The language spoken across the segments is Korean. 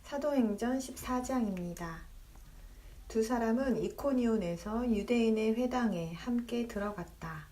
사도행전 14장입니다. 두 사람은 이코니온에서 유대인의 회당에 함께 들어갔다.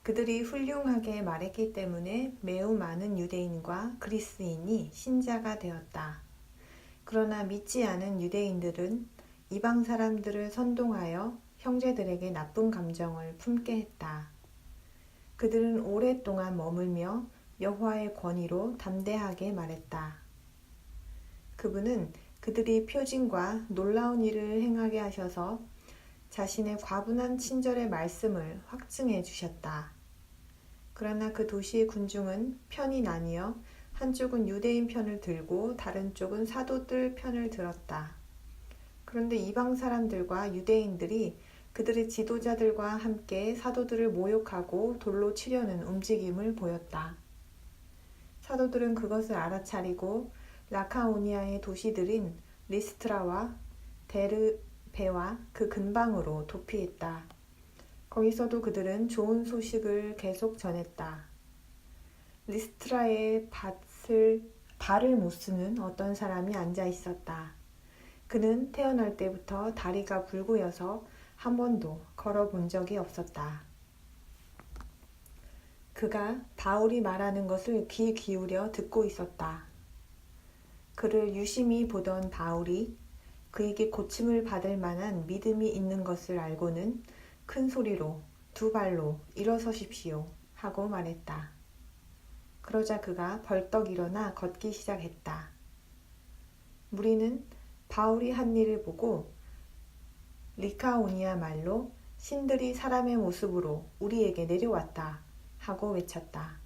그들이 훌륭하게 말했기 때문에 매우 많은 유대인과 그리스인이 신자가 되었다. 그러나 믿지 않은 유대인들은 이방 사람들을 선동하여 형제들에게 나쁜 감정을 품게 했다. 그들은 오랫동안 머물며 여호와의 권위로 담대하게 말했다. 그분은 그들이 표징과 놀라운 일을 행하게 하셔서 자신의 과분한 친절의 말씀을 확증해 주셨다. 그러나 그 도시의 군중은 편이 나뉘어 한쪽은 유대인 편을 들고 다른 쪽은 사도들 편을 들었다. 그런데 이방 사람들과 유대인들이 그들의 지도자들과 함께 사도들을 모욕하고 돌로 치려는 움직임을 보였다. 사도들은 그것을 알아차리고 라카오니아의 도시들인 리스트라와 데르베와 그 근방으로 도피했다. 거기서도 그들은 좋은 소식을 계속 전했다. 리스트라에 발을 못 쓰는 어떤 사람이 앉아 있었다. 그는 태어날 때부터 다리가 불구여서 한 번도 걸어본 적이 없었다. 그가 바울이 말하는 것을 귀 기울여 듣고 있었다. 그를 유심히 보던 바울이 그에게 고침을 받을 만한 믿음이 있는 것을 알고는 큰 소리로 두 발로 일어서십시오 하고 말했다. 그러자 그가 벌떡 일어나 걷기 시작했다. 무리는 바울이 한 일을 보고 리카오니아 말로 신들이 사람의 모습으로 우리에게 내려왔다 하고 외쳤다.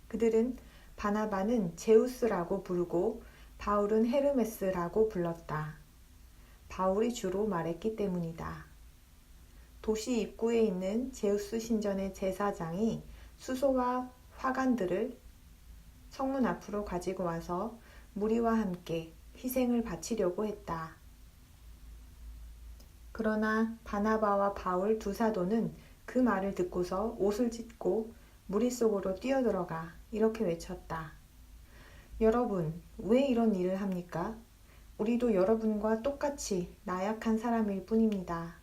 그들은 바나바는 제우스라고 부르고 바울은 헤르메스라고 불렀다. 바울이 주로 말했기 때문이다. 도시 입구에 있는 제우스 신전의 제사장이 수소와 화관들을 성문 앞으로 가지고 와서 무리와 함께 희생을 바치려고 했다. 그러나 바나바와 바울 두 사도는 그 말을 듣고서 옷을 찢고 무리 속으로 뛰어들어가 이렇게 외쳤다. 여러분, 왜 이런 일을 합니까? 우리도 여러분과 똑같이 나약한 사람일 뿐입니다.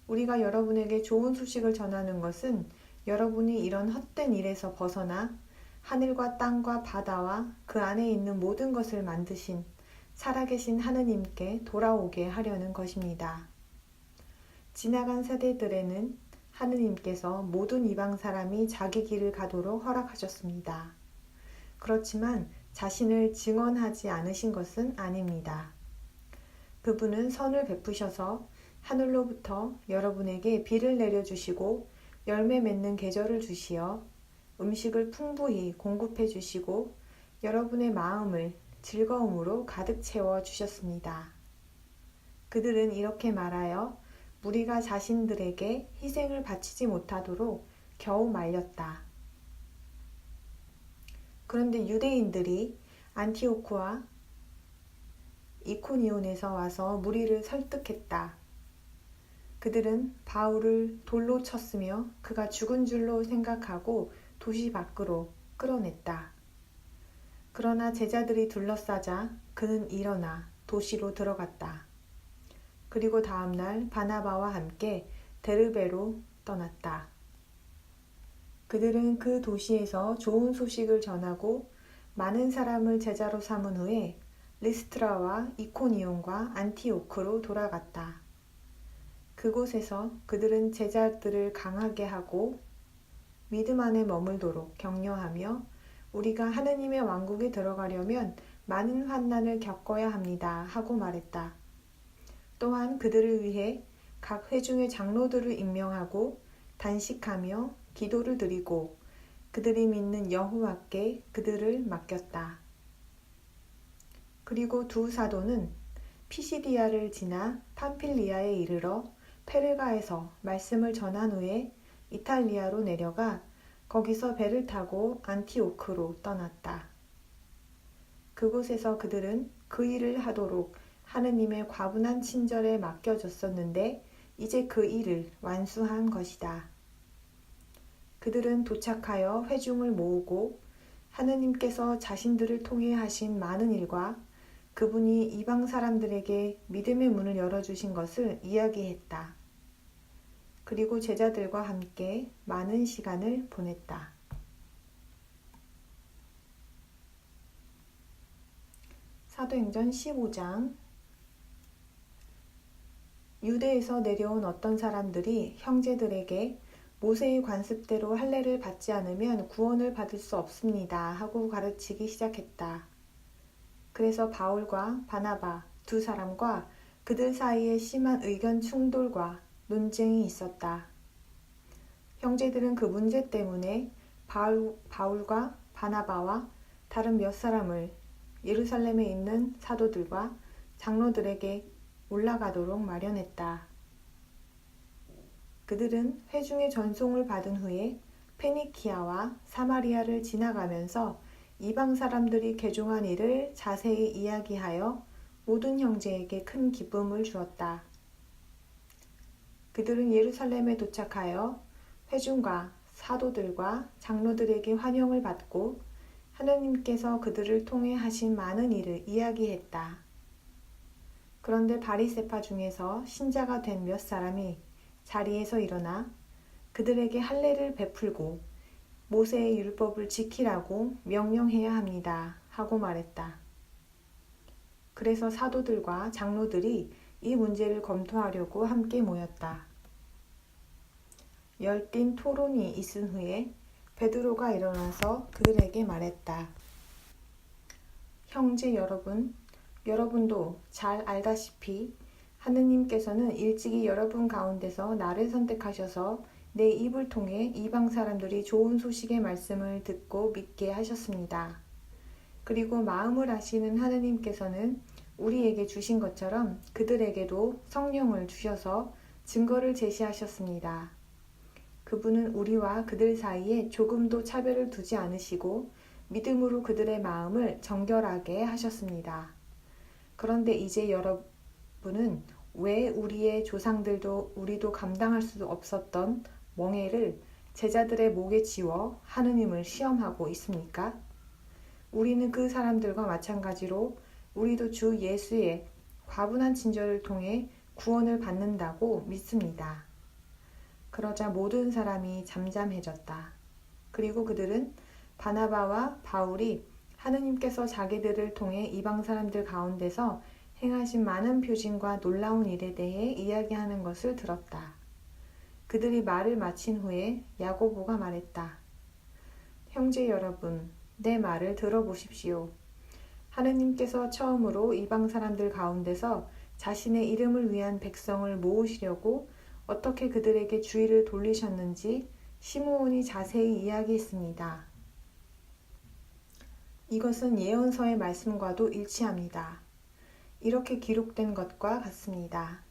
우리가 여러분에게 좋은 소식을 전하는 것은 여러분이 이런 헛된 일에서 벗어나 하늘과 땅과 바다와 그 안에 있는 모든 것을 만드신 살아계신 하느님께 돌아오게 하려는 것입니다. 지나간 세대들에는 하느님께서 모든 이방 사람이 자기 길을 가도록 허락하셨습니다. 그렇지만 자신을 증언하지 않으신 것은 아닙니다. 그분은 선을 베푸셔서 하늘로부터 여러분에게 비를 내려주시고 열매 맺는 계절을 주시어 음식을 풍부히 공급해 주시고 여러분의 마음을 즐거움으로 가득 채워 주셨습니다. 그들은 이렇게 말하여 무리가 자신들에게 희생을 바치지 못하도록 겨우 말렸다. 그런데 유대인들이 안티오코와 이코니온에서 와서 무리를 설득했다. 그들은 바울을 돌로 쳤으며 그가 죽은 줄로 생각하고 도시 밖으로 끌어냈다. 그러나 제자들이 둘러싸자 그는 일어나 도시로 들어갔다. 그리고 다음 날 바나바와 함께 데르베로 떠났다. 그들은 그 도시에서 좋은 소식을 전하고 많은 사람을 제자로 삼은 후에 리스트라와 이코니온과 안티오크로 돌아갔다. 그곳에서 그들은 제자들을 강하게 하고 믿음 안에 머물도록 격려하며 우리가 하느님의 왕국에 들어가려면 많은 환난을 겪어야 합니다 하고 말했다. 또한 그들을 위해 각 회중의 장로들을 임명하고 단식하며 기도를 드리고 그들이 믿는 여호와께 그들을 맡겼다. 그리고 두 사도는 피시디아를 지나 팜필리아에 이르러 페르가에서 말씀을 전한 후에 이탈리아로 내려가 거기서 배를 타고 안티오크로 떠났다. 그곳에서 그들은 그 일을 하도록 하느님의 과분한 친절에 맡겨졌었는데 이제 그 일을 완수한 것이다. 그들은 도착하여 회중을 모으고 하느님께서 자신들을 통해 하신 많은 일과 그분이 이방 사람들에게 믿음의 문을 열어주신 것을 이야기했다. 그리고 제자들과 함께 많은 시간을 보냈다. 사도행전 15장. 유대에서 내려온 어떤 사람들이 형제들에게 모세의 관습대로 할례를 받지 않으면 구원을 받을 수 없습니다 하고 가르치기 시작했다. 그래서 바울과 바나바 두 사람과 그들 사이에 심한 의견 충돌과 논쟁이 있었다. 형제들은 그 문제 때문에 바울과 바나바와 다른 몇 사람을 예루살렘에 있는 사도들과 장로들에게 올라가도록 마련했다. 그들은 회중의 전송을 받은 후에 페니키아와 사마리아를 지나가면서 이방 사람들이 개종한 일을 자세히 이야기하여 모든 형제에게 큰 기쁨을 주었다. 그들은 예루살렘에 도착하여 회중과 사도들과 장로들에게 환영을 받고 하느님께서 그들을 통해 하신 많은 일을 이야기했다. 그런데 바리새파 중에서 신자가 된 몇 사람이 자리에서 일어나 그들에게 할례를 베풀고 모세의 율법을 지키라고 명령해야 합니다 하고 말했다. 그래서 사도들과 장로들이 이 문제를 검토하려고 함께 모였다. 열띤 토론이 있은 후에 베드로가 일어나서 그들에게 말했다. 형제 여러분, 여러분도 잘 알다시피 하느님께서는 일찍이 여러분 가운데서 나를 선택하셔서 내 입을 통해 이방 사람들이 좋은 소식의 말씀을 듣고 믿게 하셨습니다. 그리고 마음을 아시는 하느님께서는 우리에게 주신 것처럼 그들에게도 성령을 주셔서 증거를 제시하셨습니다. 그분은 우리와 그들 사이에 조금도 차별을 두지 않으시고 믿음으로 그들의 마음을 정결하게 하셨습니다. 그런데 이제 여러분은 왜 우리의 조상들도 우리도 감당할 수 없었던 멍에를 제자들의 목에 지워 하느님을 시험하고 있습니까? 우리는 그 사람들과 마찬가지로 우리도 주 예수의 과분한 친절을 통해 구원을 받는다고 믿습니다. 그러자 모든 사람이 잠잠해졌다. 그리고 그들은 바나바와 바울이 하느님께서 자기들을 통해 이방 사람들 가운데서 행하신 많은 표징과 놀라운 일에 대해 이야기하는 것을 들었다. 그들이 말을 마친 후에 야고보가 말했다. 형제 여러분, 내 말을 들어보십시오. 하느님께서 처음으로 이방 사람들 가운데서 자신의 이름을 위한 백성을 모으시려고 어떻게 그들에게 주의를 돌리셨는지 시므온이 자세히 이야기했습니다. 이것은 예언서의 말씀과도 일치합니다. 이렇게 기록된 것과 같습니다.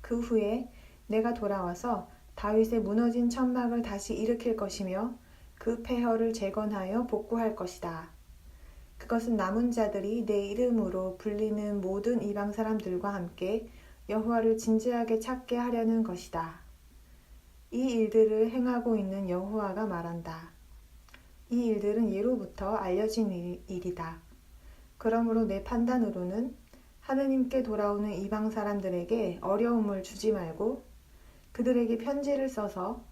그 후에 내가 돌아와서 다윗의 무너진 천막을 다시 일으킬 것이며 그 폐허를 재건하여 복구할 것이다. 그것은 남은 자들이 내 이름으로 불리는 모든 이방 사람들과 함께 여호와를 진지하게 찾게 하려는 것이다. 이 일들을 행하고 있는 여호와가 말한다. 이 일들은 예로부터 알려진 일이다. 그러므로 내 판단으로는 하느님께 돌아오는 이방 사람들에게 어려움을 주지 말고 그들에게 편지를 써서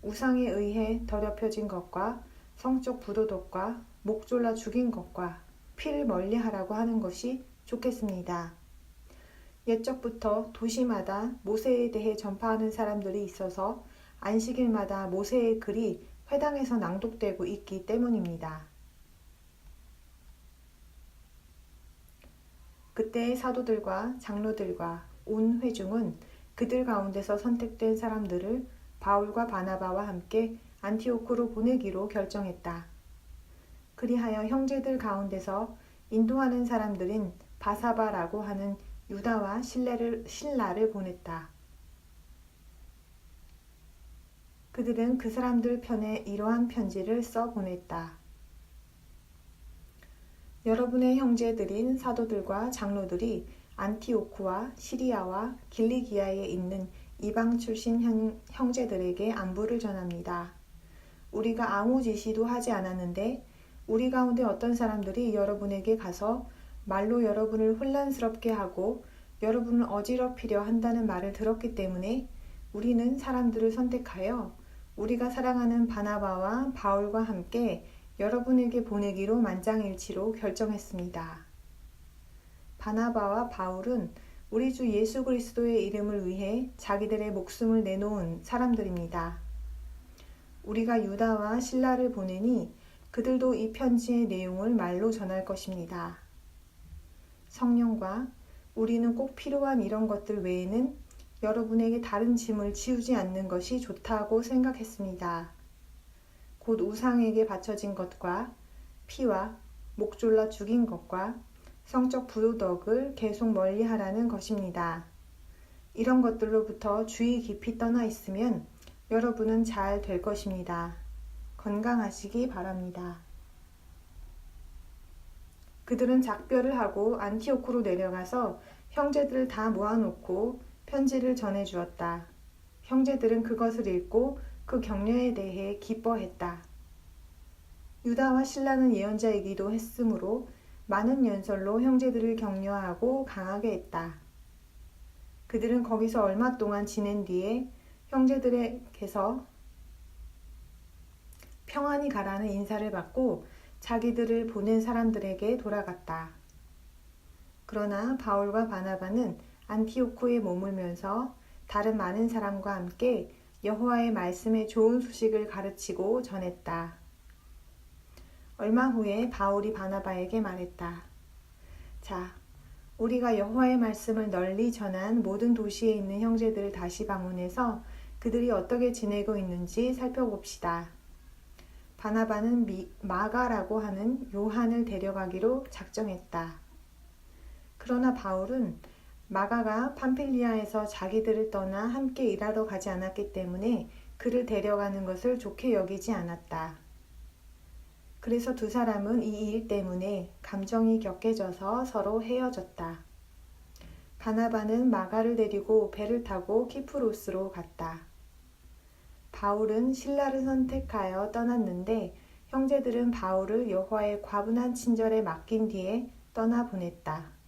우상에 의해 더럽혀진 것과 성적 부도덕과 목 졸라 죽인 것과 피를 멀리하라고 하는 것이 좋겠습니다. 옛적부터 도시마다 모세에 대해 전파하는 사람들이 있어서 안식일마다 모세의 글이 회당에서 낭독되고 있기 때문입니다. 그때의 사도들과 장로들과 온 회중은 그들 가운데서 선택된 사람들을 바울과 바나바와 함께 안티오크로 보내기로 결정했다. 그리하여 형제들 가운데서 인도하는 사람들인 바사바라고 하는 유다와 신라를 보냈다. 그들은 그 사람들 편에 이러한 편지를 써 보냈다. 여러분의 형제들인 사도들과 장로들이 안티오크와 시리아와 길리기아에 있는 이방 출신 형제들에게 안부를 전합니다. 우리가 아무 지시도 하지 않았는데 우리 가운데 어떤 사람들이 여러분에게 가서 말로 여러분을 혼란스럽게 하고 여러분을 어지럽히려 한다는 말을 들었기 때문에 우리는 사람들을 선택하여 우리가 사랑하는 바나바와 바울과 함께 여러분에게 보내기로 만장일치로 결정했습니다. 바나바와 바울은 우리 주 예수 그리스도의 이름을 위해 자기들의 목숨을 내놓은 사람들입니다. 우리가 유다와 실라를 보내니 그들도 이 편지의 내용을 말로 전할 것입니다. 성령과 우리는 꼭 필요한 이런 것들 외에는 여러분에게 다른 짐을 지우지 않는 것이 좋다고 생각했습니다. 곧 우상에게 바쳐진 것과 피와 목 졸라 죽인 것과 성적 부도덕을 계속 멀리하라는 것입니다. 이런 것들로부터 주의 깊이 떠나 있으면 여러분은 잘 될 것입니다. 건강하시기 바랍니다. 그들은 작별을 하고 안티오코로 내려가서 형제들을 다 모아놓고 편지를 전해주었다. 형제들은 그것을 읽고 그 격려에 대해 기뻐했다. 유다와 실라는 예언자이기도 했으므로 많은 연설로 형제들을 격려하고 강하게 했다. 그들은 거기서 얼마 동안 지낸 뒤에 형제들에게서 평안히 가라는 인사를 받고 자기들을 보낸 사람들에게 돌아갔다. 그러나 바울과 바나바는 안티오코에 머물면서 다른 많은 사람과 함께 여호와의 말씀의 좋은 소식을 가르치고 전했다. 얼마 후에 바울이 바나바에게 말했다. 자, 우리가 여호와의 말씀을 널리 전한 모든 도시에 있는 형제들을 다시 방문해서 그들이 어떻게 지내고 있는지 살펴봅시다. 바나바는 마가라고 하는 요한을 데려가기로 작정했다. 그러나 바울은 마가가 팜필리아에서 자기들을 떠나 함께 일하러 가지 않았기 때문에 그를 데려가는 것을 좋게 여기지 않았다. 그래서 두 사람은 이 일 때문에 감정이 격해져서 서로 헤어졌다. 바나바는 마가를 데리고 배를 타고 키프로스로 갔다. 바울은 실라를 선택하여 떠났는데 형제들은 바울을 여호와의 과분한 친절에 맡긴 뒤에 떠나보냈다.